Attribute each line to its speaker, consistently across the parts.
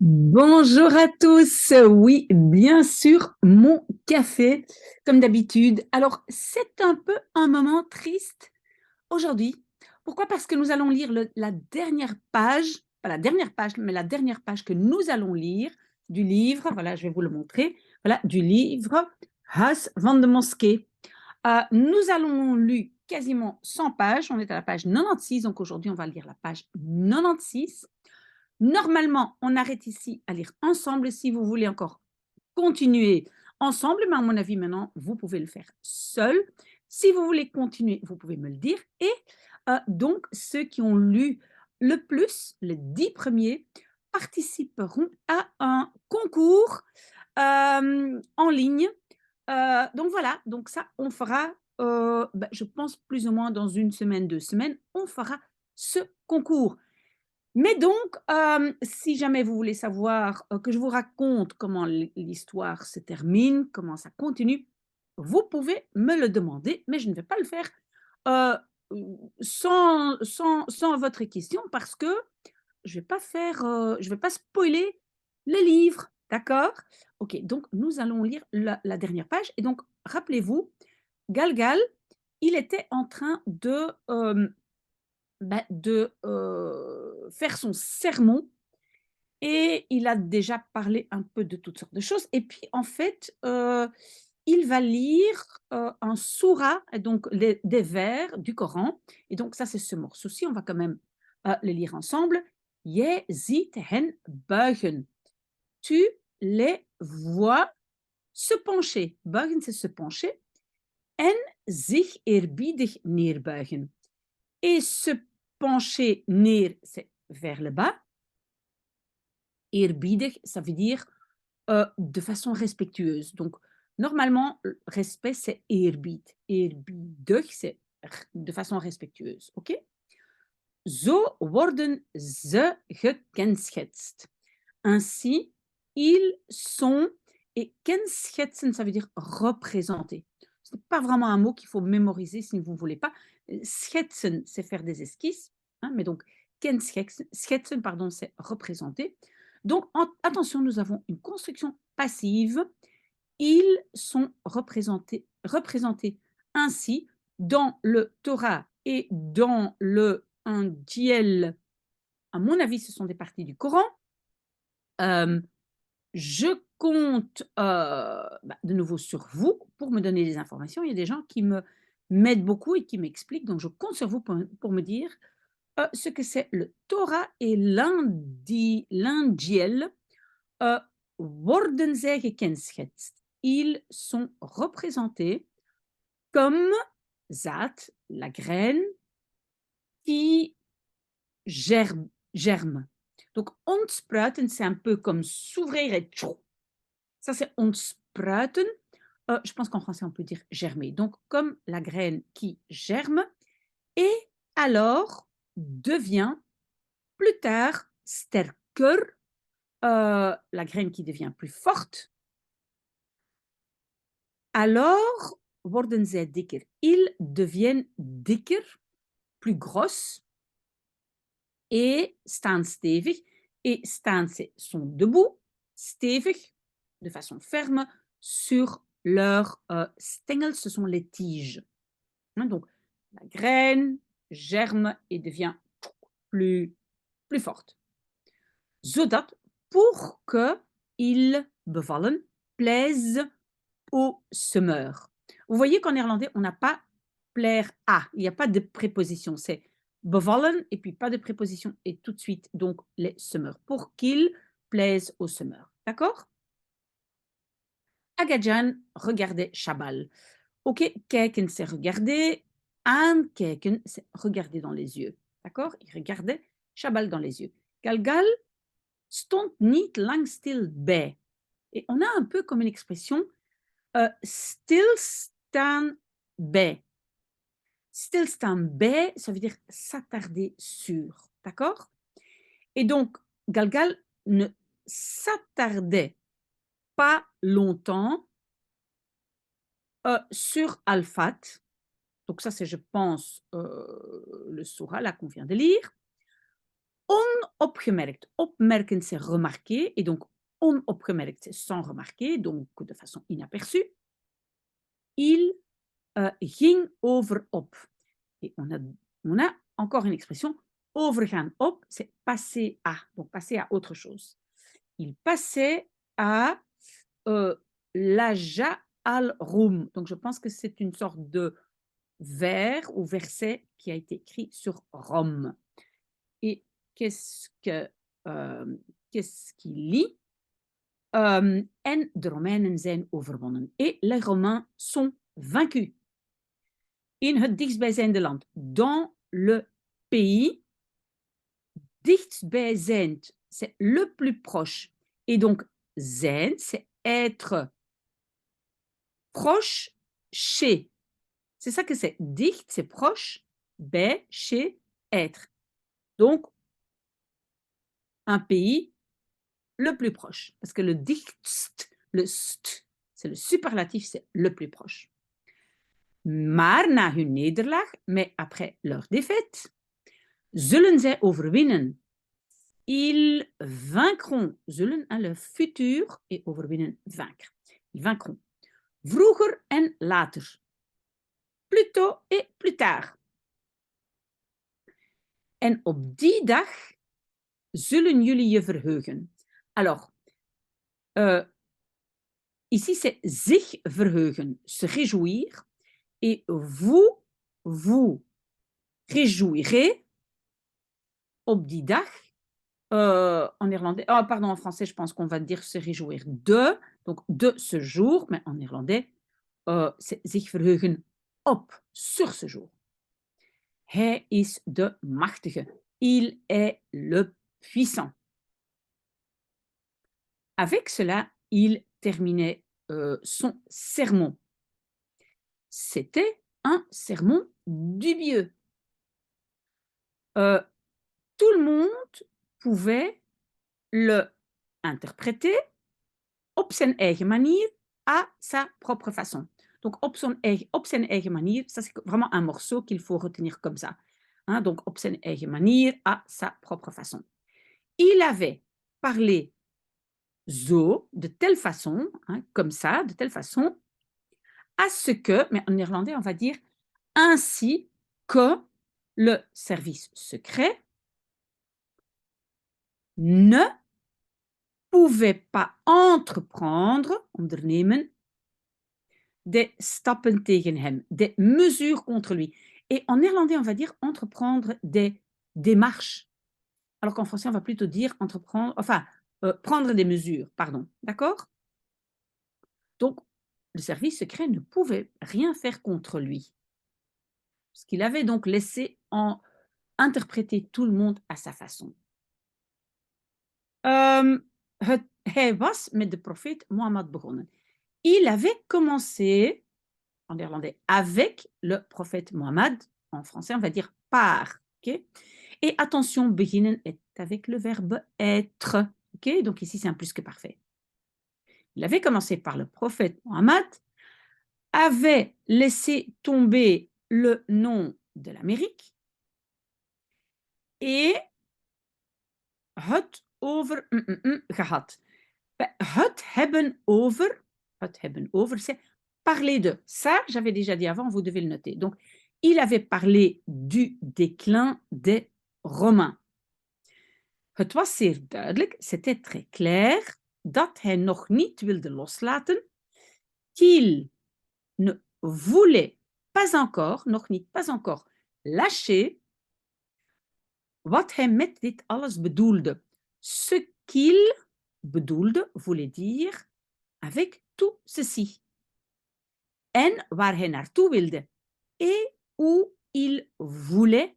Speaker 1: Bonjour à tous. Oui, bien sûr, mon café, comme d'habitude. Alors, c'est un peu un moment triste aujourd'hui. Pourquoi? Parce que nous allons lire la dernière page, pas la dernière page, mais la dernière page que nous allons lire du livre. Voilà, je vais vous le montrer. Voilà, du livre Huis van de Mosquée. Nous allons lu quasiment 100 pages. On est à la page 96, donc aujourd'hui, on va lire la page 96. Normalement, on arrête ici à lire ensemble. Si vous voulez encore continuer ensemble, mais à mon avis, maintenant, vous pouvez le faire seul. Si vous voulez continuer, vous pouvez me le dire. Et donc, ceux qui ont lu le plus, les 10 premiers, participeront à un concours en ligne. Donc voilà, donc ça, on fera, je pense plus ou moins dans une semaine, 2 semaines, on fera ce concours. Mais donc, si jamais vous voulez savoir, que je vous raconte comment l'histoire se termine, comment ça continue, vous pouvez me le demander, mais je ne vais pas le faire, heu, sans votre question parce que je vais pas spoiler le livre, d'accord? OK, donc nous allons lire la dernière page et donc rappelez-vous, Galgal, il était en train de faire son sermon et il a déjà parlé un peu de toutes sortes de choses et puis en fait, il va lire, un sourate, donc les des vers du Coran et donc ça, c'est ce morceau-ci, on va quand même, le lire ensemble. Je ziet hen buigen. Tu les vois se pencher. Buigen, c'est se pencher. En zich eerbiedig neerbuigen. Et se pencher neer, c'est vers le bas. Eerbiedig, ça veut dire de façon respectueuse. Donc, normalement, respect, c'est eerbied. Eerbiedig, c'est de façon respectueuse. OK? Zo worden ze gekenschetst. Ainsi, ils sont, et kenschetsen, ça veut dire représenter. Ce n'est pas vraiment un mot qu'il faut mémoriser si vous ne voulez pas. Schetsen, c'est faire des esquisses, hein, mais donc kenschetsen, pardon, c'est représenter. Donc, attention, nous avons une construction passive. Ils sont représentés ainsi dans le Torah et dans le Injiel. À mon avis, ce sont des parties du Coran. Euh, je compte de nouveau sur vous pour me donner des informations. Il y a des gens qui m'aident beaucoup et qui m'expliquent. Donc, je compte sur vous pour me dire ce que c'est le Torah et l'Injiel. Worden zij gekenschetst. Ils sont représentés comme zaad, la graine, qui germe. Donc, ontspruiten, c'est un peu comme s'ouvrir et tchou. Ça, c'est ontspruiten. Je pense qu'en français, on peut dire germer. Donc, comme la graine qui germe et alors devient plus tard sterker, la graine qui devient plus forte. Alors worden zij dikker. Ils deviennent dikker, plus grosses et staan stevig. Et staan, c'est sont debout, stevig, de façon ferme, sur leurs stengels, ce sont les tiges. Hein, donc, la graine germe et devient plus, plus forte. Zodat, pour qu'ils bevallen, plaisent au semeur. Vous voyez qu'en néerlandais, on n'a pas plaire à. Il n'y a pas de préposition. C'est bevallen et puis pas de préposition et tout de suite, donc les semeurs. Pour qu'ils plaisent aux semeurs. D'accord? Agadjan regardait Chabal. Ok, kijken, c'est regarder. Aankijken, c'est regarder dans les yeux. D'accord? Il regardait Chabal dans les yeux. Galgal stond niet lang stil bij. Et on a un peu comme une expression stilstaan bij. Stilstaan bij, ça veut dire s'attarder sur. D'accord? Et donc, Galgal ne s'attardait pas longtemps sur Alphat. Donc ça, c'est, je pense, le Soura, là, qu'on vient de lire. onopgemerkt. Opmerken, c'est remarquer. Et donc, onopgemerkt, c'est sans remarquer, donc de façon inaperçue. Il ging over op. Et on a encore une expression, overgaan op, c'est passer à, donc passer à autre chose. Il passait à Laja al-Roum. Donc je pense que c'est une sorte de vers ou verset qui a été écrit sur Rome. Et qu'est-ce qu'il lit? En de Romeinen zijn overwonnen. Et les Romains sont vaincus. In het dichtstbijzijnde land. Dans le pays. Dichtstbijzijnd, c'est le plus proche. Et donc, zijn, c'est être proche chez. C'est ça que c'est. Dicht, c'est proche. Bij, chez, être. Donc, un pays le plus proche. Parce que le dichtst, le st, c'est le superlatif, c'est le plus proche. Maar na hun nederlaag, mais après leur défaite, zullen zij overwinnen. Ils vaincront. Zullen, le futur, et overwinnen, vaincre. Ils vaincront. Vroeger en later. Plus tôt et plus tard. En op die dag zullen jullie je verheugen. Alors, ici c'est zich verheugen, se réjouir. Et vous vous réjouirez op die dag. En néerlandais, en français, je pense qu'on va dire se réjouir de, donc de ce jour, mais en néerlandais, c'est zich verheugen op, sur ce jour. Hij is de machtige. Il est le puissant. Avec cela, il terminait son sermon. C'était un sermon dubieux. Tout le monde pouvait le interpréter op zijn eigen manier, à sa propre façon. Donc, op zijn eigen manier, ça c'est vraiment un morceau qu'il faut retenir comme ça. Hein, donc, op zijn eigen manier, à sa propre façon. Il avait parlé zo, de telle façon, hein, comme ça, de telle façon, à ce que, mais en néerlandais, on va dire ainsi que le service secret ne pouvait pas entreprendre, ondernemen, des stappen tegen hem, des mesures contre lui. Et en néerlandais, on va dire entreprendre des démarches. Alors qu'en français, on va plutôt dire entreprendre, enfin, prendre des mesures, pardon. D'accord? Donc, le service secret ne pouvait rien faire contre lui. Parce qu'il avait donc laissé interpréter tout le monde à sa façon. Hij was met de profeet Mohammed begonnen. Il avait commencé, en néerlandais, avec le prophète Mohammed. En français, on va dire par. Okay? Et attention, beginnen est avec le verbe être. Okay? Donc ici, c'est un plus que parfait. Il avait commencé par le prophète Mohammed, avait laissé tomber le nom de l'Amérique et het over gehad. Het hebben over, c'est parler de. Ça, j'avais déjà dit avant, vous devez le noter. Donc, il avait parlé du déclin des Romains. Het was zeer duidelijk, c'était très clair, dat hij nog niet wilde loslaten, qu'il ne voulait pas encore, nog niet, pas encore, lâcher wat hij met dit alles bedoelde. Ce qu'il bedoelde, voulait dire, avec tout ceci. En waar hij naartoe wilde. Et où il voulait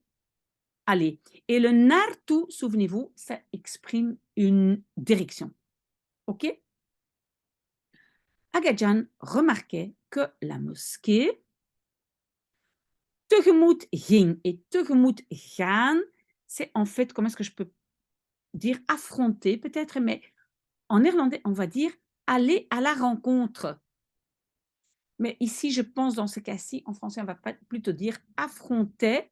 Speaker 1: aller. Et le naartoe, souvenez-vous, ça exprime une direction. OK? Aga Jan remarquait que la mosquée tegemoet ging. Et tegemoet gaan, c'est en fait, comment est-ce que je peux dire affronter peut-être, mais en néerlandais, on va dire aller à la rencontre. Mais ici, je pense dans ce cas-ci, en français, on va plutôt dire affronter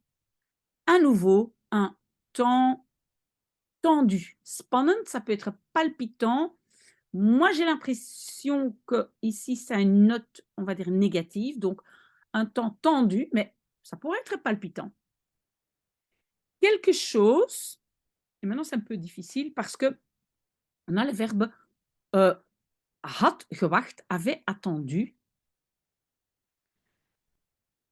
Speaker 1: à nouveau un temps tendu. Spannend, ça peut être palpitant. Moi, j'ai l'impression que ici, ça a une note, on va dire, négative, donc un temps tendu, mais ça pourrait être palpitant. Quelque chose, et maintenant c'est un peu difficile parce que on a le verbe had gewacht, avait attendu.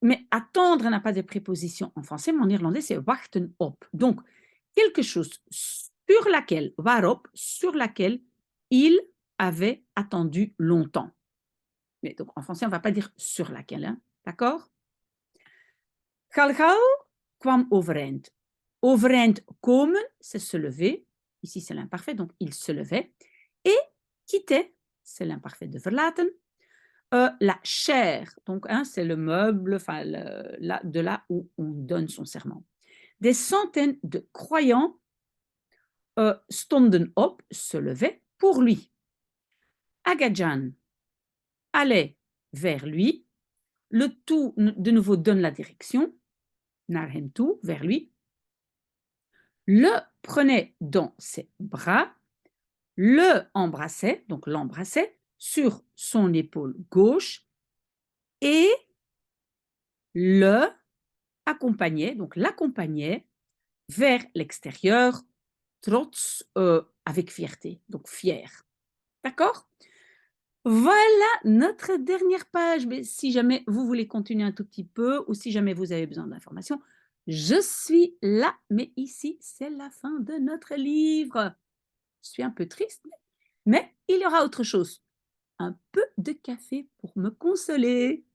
Speaker 1: Mais attendre n'a pas de préposition en français, mais en irlandais, c'est wachten op. Donc, quelque chose sur laquelle, waarop, sur laquelle il avait attendu longtemps. Mais donc, en français, on ne va pas dire sur laquelle, hein, d'accord? Galgal kwam overeind. Overeind komen, c'est se lever. Ici, c'est l'imparfait, donc il se levait. Et quitter, c'est l'imparfait de verlaten. La chair, donc hein, c'est le meuble, enfin, de là où on donne son serment. Des centaines de croyants stonden op, se levaient pour lui. Agajan allait vers lui. Le tout, de nouveau, donne la direction. Naar hem toe, vers lui. Le prenait dans ses bras. Le embrassait, donc l'embrassait, sur son épaule gauche. Et le accompagnait, donc l'accompagnait vers l'extérieur, trots, avec fierté, donc fier. D'accord? Voilà notre dernière page. Mais si jamais vous voulez continuer un tout petit peu ou si jamais vous avez besoin d'informations, je suis là. Mais ici, c'est la fin de notre livre. Je suis un peu triste, mais il y aura autre chose. Un peu de café pour me consoler.